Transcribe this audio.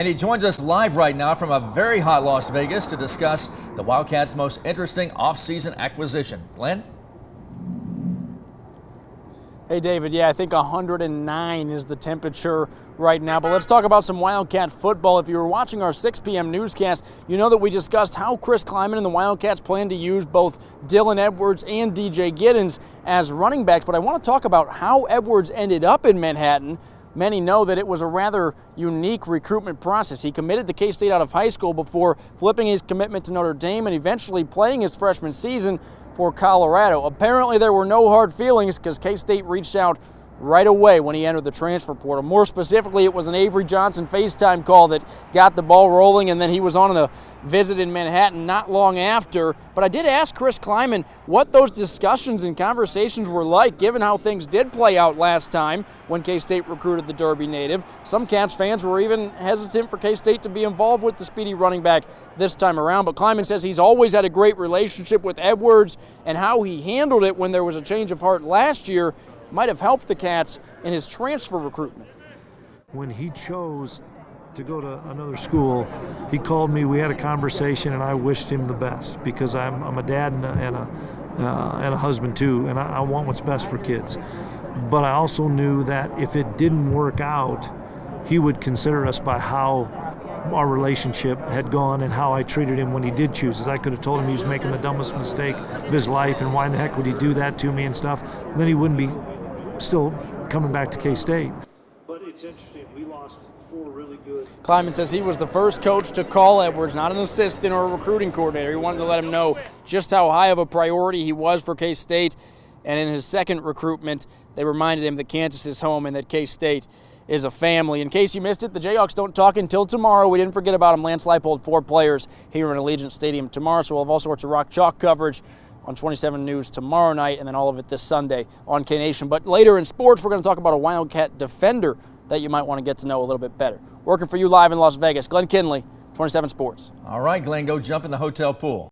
And he joins us live right now from a very hot Las Vegas to discuss the Wildcats' most interesting offseason acquisition. Glenn? Hey, David. Yeah, I think 109 is the temperature right now. But let's talk about some Wildcat football. If you were watching our 6 p.m. newscast, you know that we discussed how Chris Klieman and the Wildcats plan to use both Dylan Edwards and DJ Giddens as running backs. But I want to talk about how Edwards ended up in Manhattan. Many know that it was a rather unique recruitment process. He committed to K-State out of high school before flipping his commitment to Notre Dame and eventually playing his freshman season for Colorado. Apparently there were no hard feelings because K-State reached out right away when he entered the transfer portal. More specifically, it was an Avery Johnson FaceTime call that got the ball rolling, and then he was on a visit in Manhattan not long after. But I did ask Chris Klieman what those discussions and conversations were like, given how things did play out last time when K-State recruited the Derby native. Some Cats fans were even hesitant for K-State to be involved with the speedy running back this time around. But Klieman says he's always had a great relationship with Edwards, and how he handled it when there was a change of heart last year might have helped the Cats in his transfer recruitment. When he chose to go to another school, he called me, we had a conversation, and I wished him the best because I'm a dad and a husband too, and I want what's best for kids. But I also knew that if it didn't work out, he would consider us by how our relationship had gone and how I treated him when he did choose us. I could have told him he was making the dumbest mistake of his life and why in the heck would he do that to me and stuff. Then he wouldn't be still coming back to K-State. But it's interesting, we lost 4 really good. Klieman says he was the first coach to call Edwards, not an assistant or a recruiting coordinator. He wanted to let him know just how high of a priority he was for K-State. And in his second recruitment, they reminded him that Kansas is home and that K-State is a family. In case you missed it, the Jayhawks don't talk until tomorrow. We didn't forget about him. Lance Leipold, 4 players here in Allegiant Stadium tomorrow. So we'll have all sorts of Rock Chalk coverage on 27 News tomorrow night, and then all of it this Sunday on K-Nation. But later in sports, we're going to talk about a Wildcat defender that you might want to get to know a little bit better. Working for you live in Las Vegas, Glenn Kinley, 27 Sports. All right, Glenn, go jump in the hotel pool.